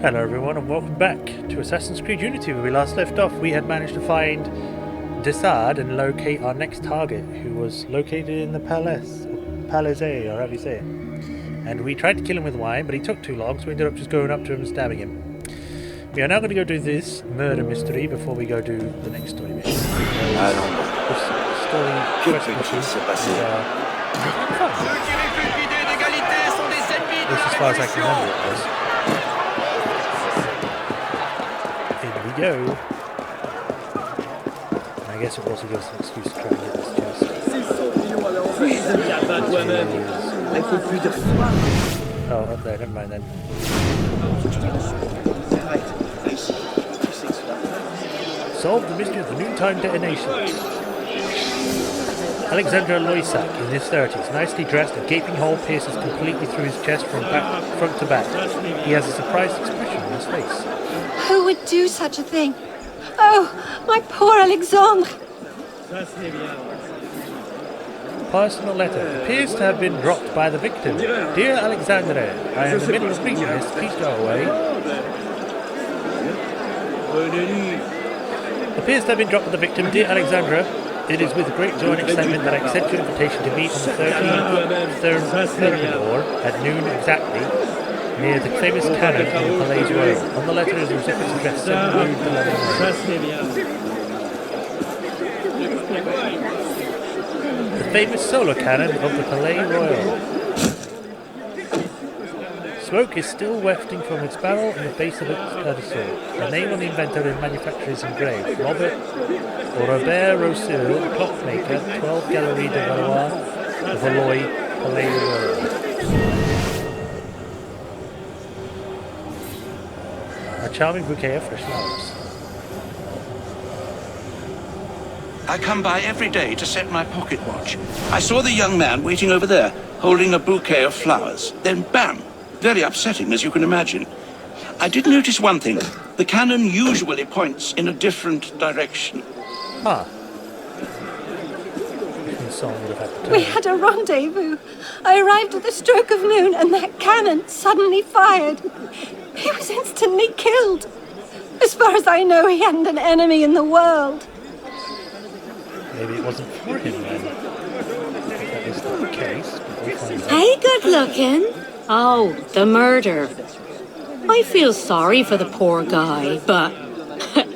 Hello everyone and welcome back to Assassin's Creed Unity. Where we last left off, we had managed to find Desad and locate our next target, who was located in the Palace, or however you say it. And we tried to kill him with wine, but he took too long, so we ended up just going up to him and stabbing him. We are now going to go do this murder mystery before we go do the next story mission. This story quest mission is as far as I can remember it was. Here we go. And I guess it also gives us an excuse to try and get this chest. Oh, up there, never mind then. Solve the mystery of the noontime detonation. Alexander Loisac, in his 30s, nicely dressed, a gaping hole pierces completely through his chest from front to back. He has a surprised expression on his face. Who would do such a thing? Oh, my poor Alexandre! Personal letter appears to have been dropped by the victim. Dear Alexandre, I am in the middle of reading this. Please go away. Appears to have been dropped by the victim. Dear Alexandra, it is with great joy and excitement that I accept your invitation to meet on the 13th Thermidor at noon exactly, near the famous cannon in the Palais Royal. On the letter is the recipient's address, 7 Rue de la the famous solar cannon of the Palais Royal. Smoke is still wafting from its barrel and the base of its pedestal. The name of the inventor and manufacturer is engraved. Robert Rousseau, clockmaker, 12 Galerie de Valois, Valois, Palais Royal. A charming bouquet of fresh flowers. I come by every day to set my pocket watch. I saw the young man waiting over there, holding a bouquet of flowers. Then bam! Very upsetting, as you can imagine. I did notice one thing. The cannon usually points in a different direction. Ah. We had a rendezvous. I arrived at the stroke of noon and that cannon suddenly fired. He was instantly killed. As far as I know, he hadn't an enemy in the world. Maybe it wasn't for him then. That is the case. Hey, good looking. Oh, the murder. I feel sorry for the poor guy, but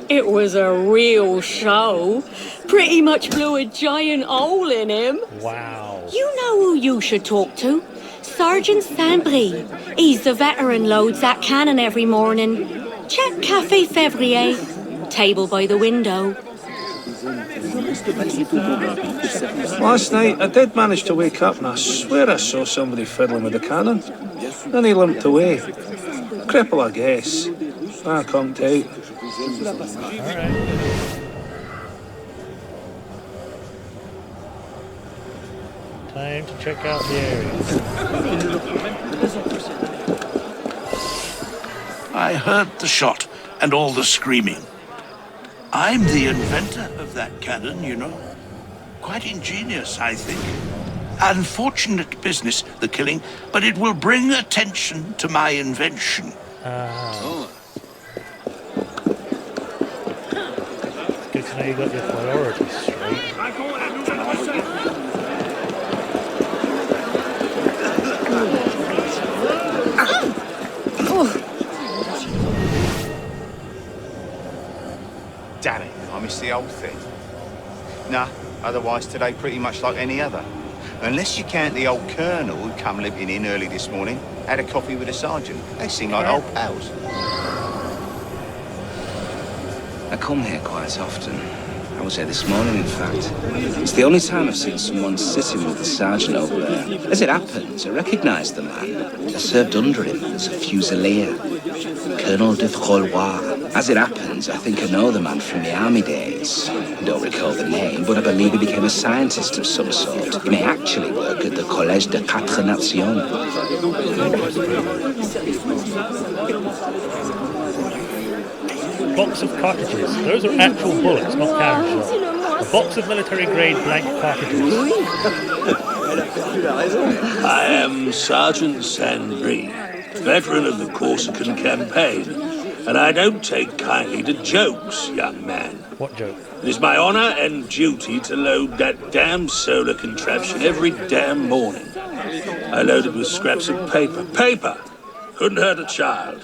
it was a real show. Pretty much blew a giant hole in him. Wow. You know who you should talk to? Sergeant Saint-Brie. He's the veteran loads that cannon every morning. Check Café Février. Table by the window. Last night, I did manage to wake up and I swear I saw somebody fiddling with the cannon. Then he limped away. Cripple, I guess. I conked out. Alright. Time to check out the area. I heard the shot and all the screaming. I'm the inventor of that cannon, you know. Quite ingenious, I think. Unfortunate business, the killing, but it will bring attention to my invention. It's good to know you got your priorities straight. Damn it, I missed the old thing. Nah, otherwise today pretty much like any other. Unless you count the old colonel who come limping in early this morning, had a coffee with a sergeant. They seem like old pals. I come here quite often. I was here this morning, in fact. It's the only time I've seen someone sitting with the sergeant over there. As it happens, I recognise the man. I served under him as a fusilier. Colonel de Valois. As it happens, I think I know the man from the army days. I don't recall the name, but I believe he became a scientist of some sort. He may actually work at the Collège de Quatre Nations. Box of cartridges. Those are actual bullets, not carriage shots. A box of military-grade blank cartridges. I am Sergeant Saint-Brie. veteran of the Corsican campaign, and I don't take kindly to jokes, young man. What joke? It is my honor and duty to load that damn solar contraption every damn morning. I load it with scraps of paper. Paper! Couldn't hurt a child.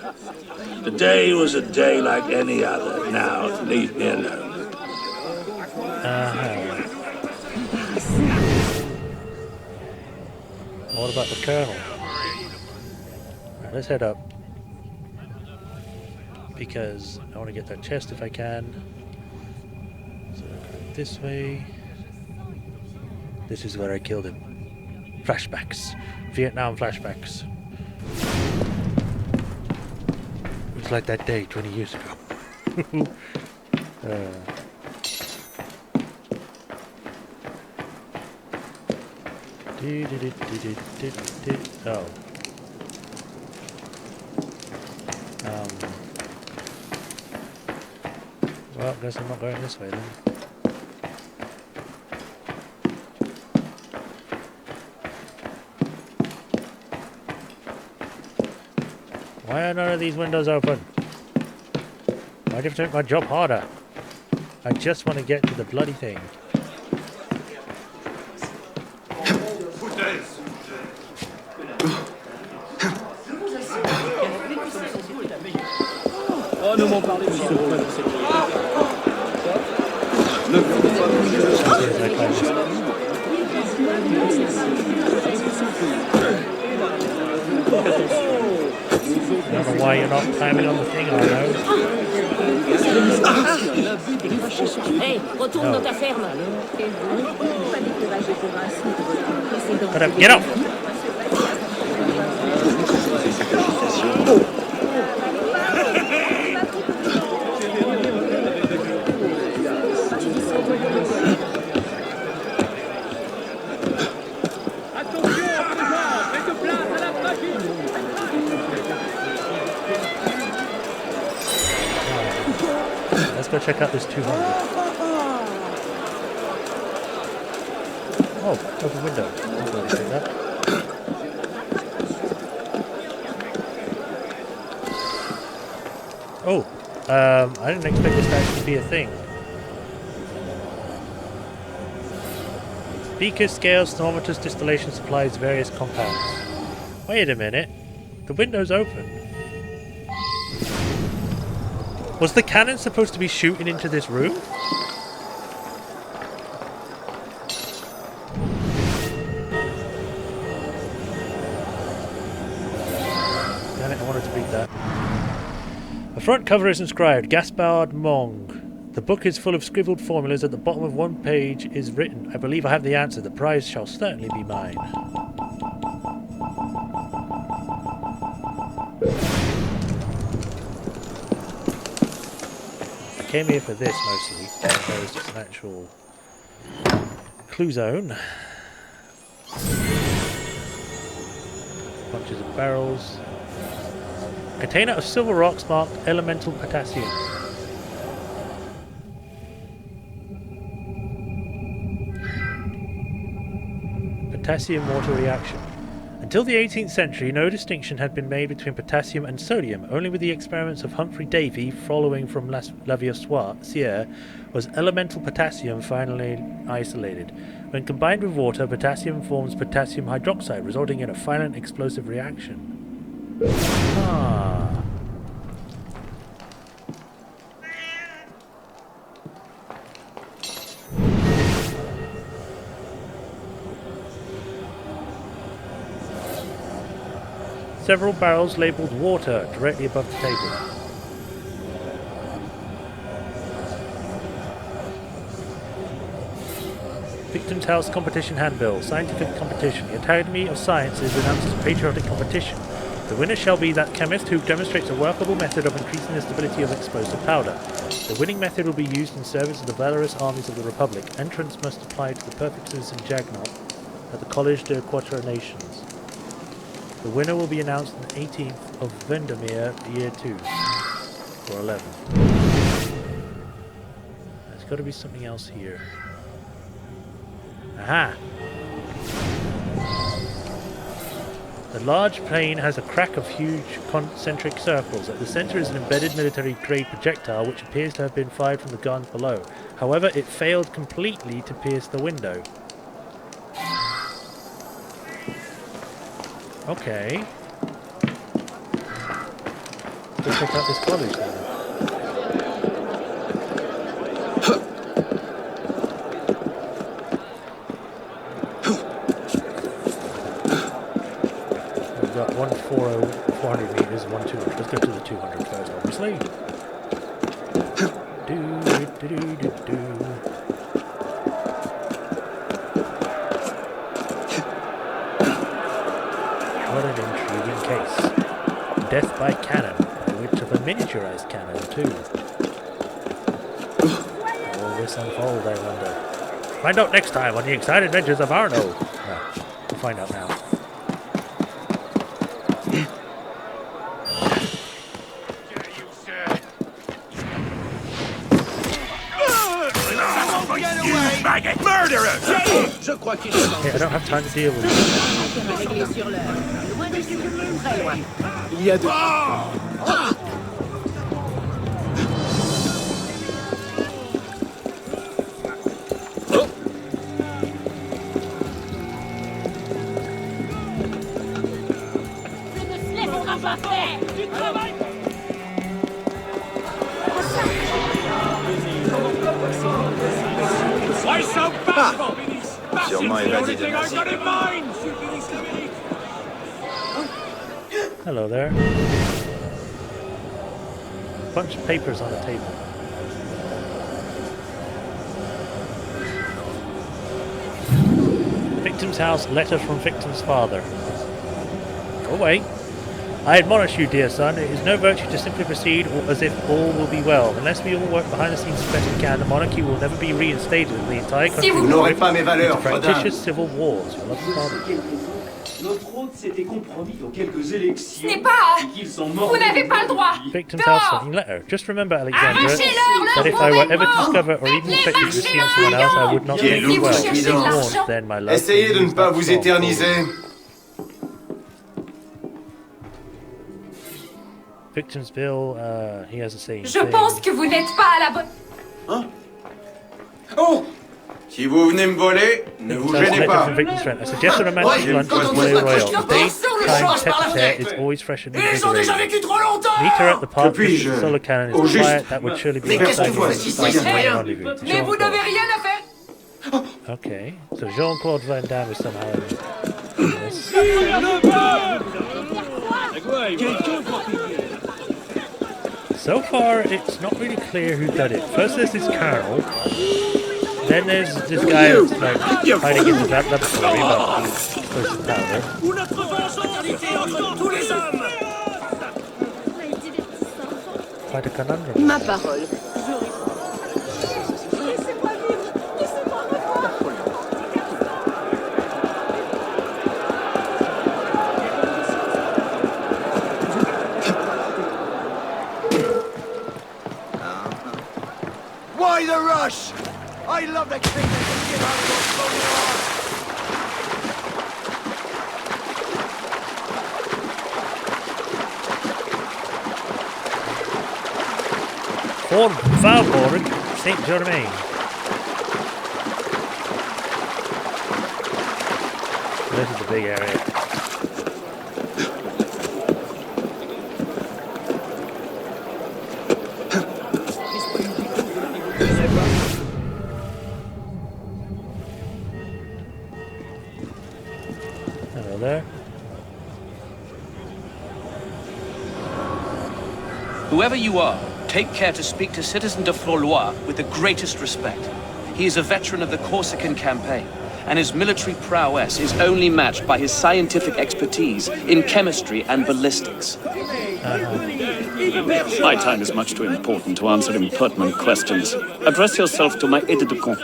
The day was a day like any other. Now, leave me alone. What about the Colonel? Right, let's head up. Because I want to get that chest if I can. So go this way. This is where I killed him. Flashbacks. Vietnam flashbacks. It was like that day 20 years ago. Oh. Well, guess I'm not going this way then. Why are none of these windows open? Why do you have to make my job harder? I just want to get to the bloody thing. I don't know why you're not climbing on the thing, Arno. Hey, retourne dans ta ferme. Get up! Let's go check out this 200. Oh, open window. I'll go check that. Oh, I didn't expect this to actually be a thing. Beakers, scales, thermometers, distillation supplies, various compounds. Wait a minute. The window's open. Was the cannon supposed to be shooting into this room? Damn it, I wanted to read that. The front cover is inscribed, Gaspard Monge. The book is full of scribbled formulas. At the bottom of one page is written, I believe I have the answer. The prize shall certainly be mine. I came here for this mostly. There is just an actual clue zone. Bunches of barrels. Container of silver rocks marked elemental potassium. Potassium water reaction. Until the 18th century, no distinction had been made between potassium and sodium. Only with the experiments of Humphrey Davy, following from Lavoisier, was elemental potassium finally isolated. When combined with water, potassium forms potassium hydroxide, resulting in a violent explosive reaction. Ah. Several barrels labelled water directly above the table. Victim's House Competition Handbill. Scientific competition. The Academy of Sciences announces a patriotic competition. The winner shall be that chemist who demonstrates a workable method of increasing the stability of explosive powder. The winning method will be used in service of the valorous armies of the Republic. Entrants must apply to the perfect citizen Jagnot at the Collège des Quatre Nations. The winner will be announced on the 18th of Vendemere, year 2, or 11. There's got to be something else here. Aha! The large plane has a crack of huge concentric circles. At the center is an embedded military-grade projectile which appears to have been fired from the guns below. However, it failed completely to pierce the window. Okay. Let's check out this college then. We've got 400 meters, 200. Let's go to the 200 first, obviously. What an intriguing case. Death by cannon, which of a miniaturised cannon too. How will this unfold, I wonder? Find out next time on the exciting adventures of Arno. We'll find out now. Murderer! Hey, I don't have time to deal with it. Sûrement évadé de Nazi. Hello there. Bunch of papers on the table. Victim's house, letter from victim's father. Go away. I admonish you, dear son, it is no virtue to simply proceed as if all will be well. Unless we all work behind the scenes as best we can, the monarchy will never be reinstated and the entire country will n'aurez pas mes valeurs, fractious civil wars. Your loving father. Notre hôte s'était compromis dans quelques élections. Ce n'est pas... Et qu'ils sont morts. Vous n'avez pas le droit. Victim's house sending letter. Just remember, Alexandra, that if I were ever to discover or even affected to see someone else, I would not take you well. Be warned, then, my love. Essayez de ne pas vous éterniser. Victim's bill, he has a saying. Je pense que vous n'êtes pas à la bonne... Hein? Oh! Si vous venez me voler, ne vous gênez pas. From victim's friend. I suggest a romantic lunch with Willie Royal. The day's kind tete-a-tete is always fresh and invigorating. Meet her at the park with the solar cannon is quiet. That would surely be exciting. Mais vous n'avez rien à faire. Okay, so Jean-Claude Van Damme is somehow in this. So far, it's not really clear who did it. First there's this colonel, then there's this guy who's like hiding in the laboratory, but he's supposed to powder. Quite a conundrum. Ma parole. Why the rush? I love the king that can get out of Fort Valborg, Saint Germain. This is a big area. Hello there. Whoever you are, take care to speak to Citizen de Florlois with the greatest respect. He is a veteran of the Corsican campaign, and his military prowess is only matched by his scientific expertise in chemistry and ballistics. My time is much too important to answer impertinent questions. Address yourself to my aide-de-camp.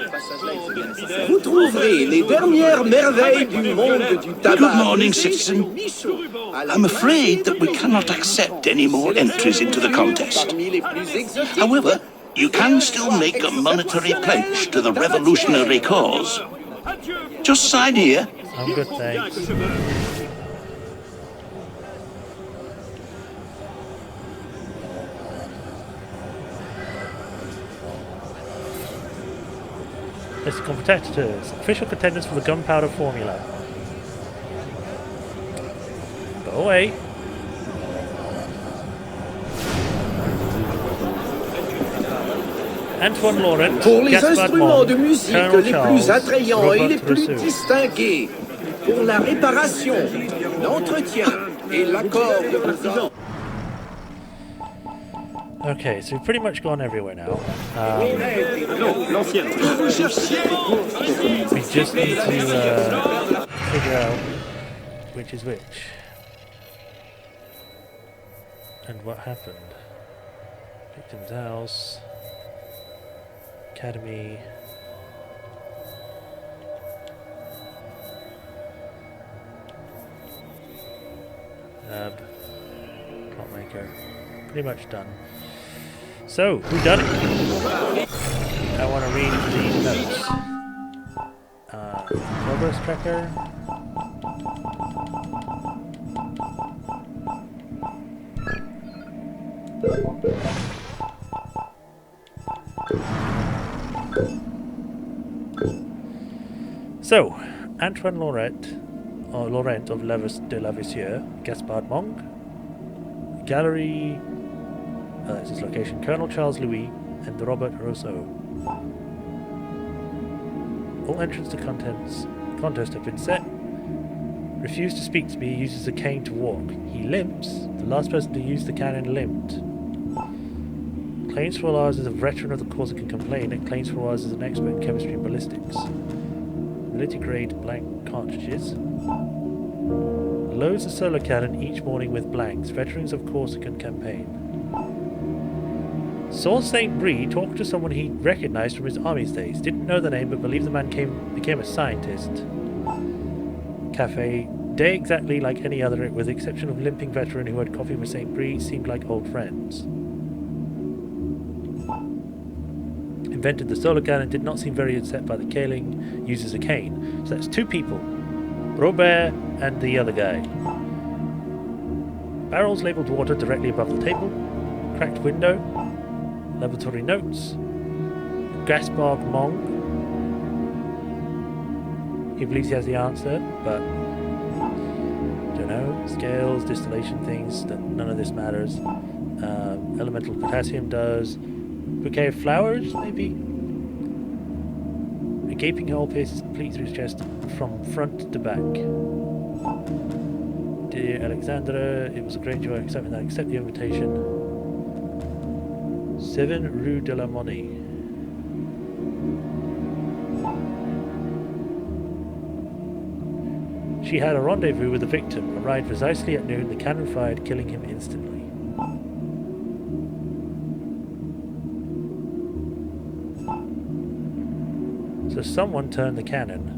Vous trouverez les dernières merveilles du monde du tabac. Good morning, citizen. I'm afraid that we cannot accept any more entries into the contest. However, you can still make a monetary pledge to the revolutionary cause. Just sign here. I'm good, thanks. List of competitors. Official contenders for the gunpowder formula. Go away. Antoine Laurent, Pour les Gaspard instruments Monge, de musique Colonel les Charles, plus attrayants et Robert les plus Rousseau. distingués. Pour la réparation, l'entretien et l'accord de président. Okay, so we've pretty much gone everywhere now. We just need to figure out which is which. And what happened. Victim's house. Academy. Lab. Clockmaker. Pretty much done. So, who done it? I want to read the notes. Progress tracker. So, Antoine Laurent of de Lavisieux, Gaspard Monge, Gallery. This is location. Colonel Charles Louis and Robert Rousseau. All entrance to contest have been set. Refused to speak to me, uses a cane to walk. He limps. The last person to use the cannon limped. Claims for ours is a veteran of the Corsican campaign and claims for ours is an expert in chemistry and ballistics. Military grade blank cartridges. Loads of solar cannon each morning with blanks. Veterans of Corsican campaign. Saw St. Brie talk to someone he recognized from his army days. Didn't know the name, but believed the man became a scientist. Cafe. Day exactly like any other, with the exception of limping veteran who had coffee with St. Brie, seemed like old friends. Invented the solar cannon, did not seem very upset by the killing, uses a cane. So that's two people. Robert and the other guy. Barrels labelled water directly above the table. Cracked window. Laboratory notes. Gaspard Monge. He believes he has the answer, but don't know. Scales, distillation things, none of this matters. Elemental potassium does. Bouquet of flowers, maybe? A gaping hole pierces complete through his chest from front to back. Dear Alexandra, it was a great joy accepting that. Accept the invitation. 7 Rue de la Monnaie. She had a rendezvous with the victim, arrived precisely at noon, the cannon fired, killing him instantly. So someone turned the cannon.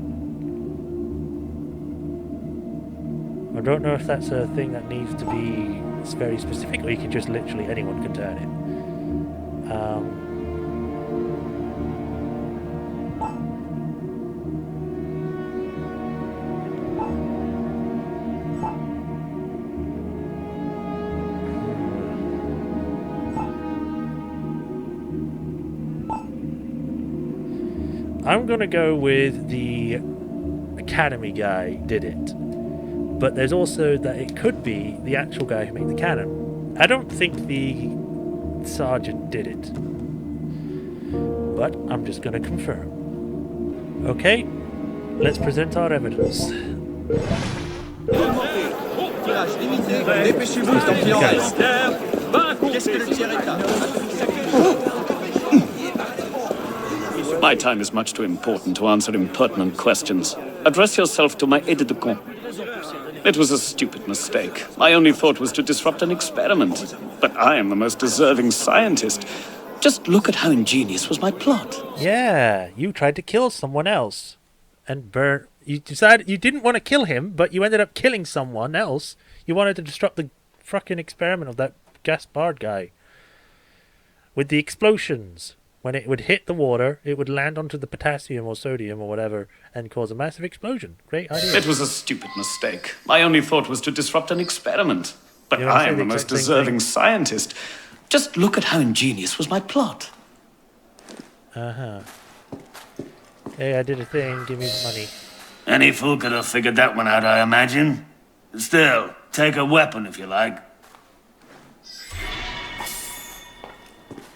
I don't know if that's a thing that needs to be very specific, or you can just literally anyone can turn it. I'm gonna go with the Academy guy did it, but there's also that it could be the actual guy who made the cannon. I don't think the sergeant did it, but I'm just gonna confirm. Okay, let's present our evidence. My time is much too important to answer impertinent questions. Address yourself to my aide-de-camp. It was a stupid mistake. My only thought was to disrupt an experiment. But I am the most deserving scientist. Just look at how ingenious was my plot. Yeah, you tried to kill someone else. And you decided you didn't want to kill him, but you ended up killing someone else. You wanted to disrupt the fucking experiment of that Gaspard guy. With the explosions. When it would hit the water, it would land onto the potassium or sodium or whatever and cause a massive explosion. Great idea. It was a stupid mistake. My only thought was to disrupt an experiment. But I am the most deserving scientist. Just look at how ingenious was my plot. Uh-huh. Hey, I did a thing. Give me money. Any fool could have figured that one out, I imagine. Still, take a weapon if you like.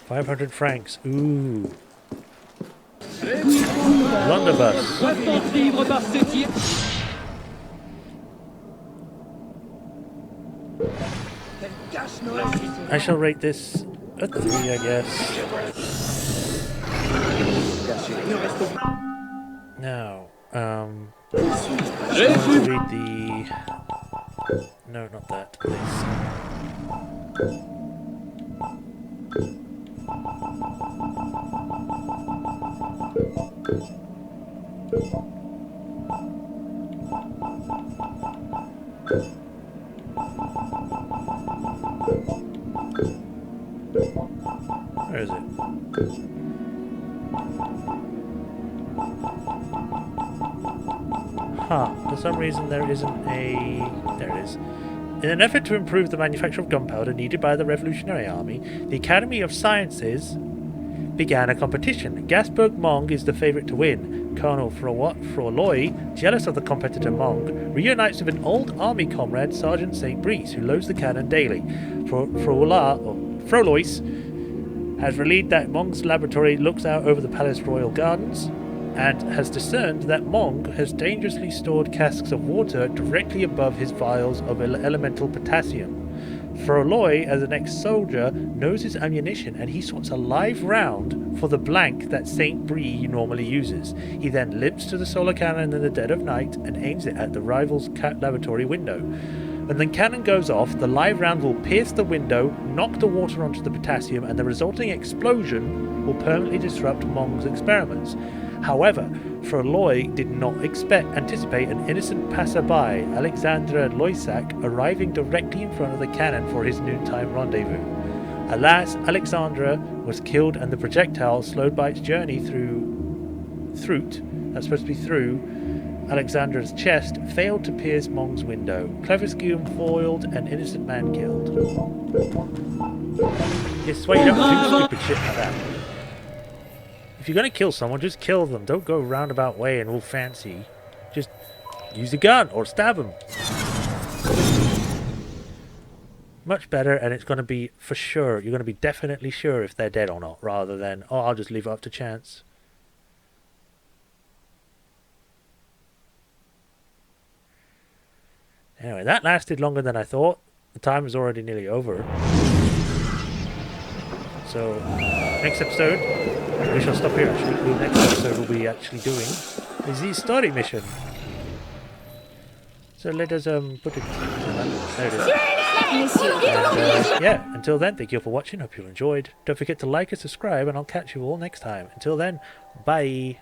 500 francs. Ooh. Blunderbuss. I shall rate this a 3, I guess. Now, just want to read the... No, not that, please. Where is it? For some reason there isn't a... There it is. In an effort to improve the manufacture of gunpowder needed by the Revolutionary Army, the Academy of Sciences began a competition. Gasberg Mong is the favourite to win. Colonel Frolloy, jealous of the competitor Mong, reunites with an old army comrade, Sergeant St. Brice, who loads the cannon daily. Frollois has relayed that Mong's laboratory looks out over the Palace Royal Gardens, and has discerned that Mong has dangerously stored casks of water directly above his vials of elemental potassium. Frolloy, as an ex-soldier, knows his ammunition, and he swaps a live round for the blank that St. Brie normally uses. He then limps to the solar cannon in the dead of night and aims it at the rival's laboratory window. When the cannon goes off, the live round will pierce the window, knock the water onto the potassium, and the resulting explosion will permanently disrupt Mong's experiments. However, Frolloy did not anticipate an innocent passerby, Alexandre Loisac, arriving directly in front of the cannon for his noontime rendezvous. Alas, Alexandre was killed, and the projectile, slowed by its journey through Alexandra's chest, failed to pierce Mong's window. Clever scheme foiled, an innocent man killed. This is why you don't do stupid shit like that. If you're going to kill someone, just kill them. Don't go a roundabout way and all fancy. Just use a gun or stab them. Much better, and it's going to be for sure. You're going to be definitely sure if they're dead or not, rather than, oh, I'll just leave it up to chance. Anyway, that lasted longer than I thought. The time is already nearly over. So, next episode, we shall stop here actually. The next episode will be actually doing is the story mission. So let us put it... There it is. Yeah, until then, thank you all for watching. Hope you enjoyed. Don't forget to like and subscribe, and I'll catch you all next time. Until then, bye.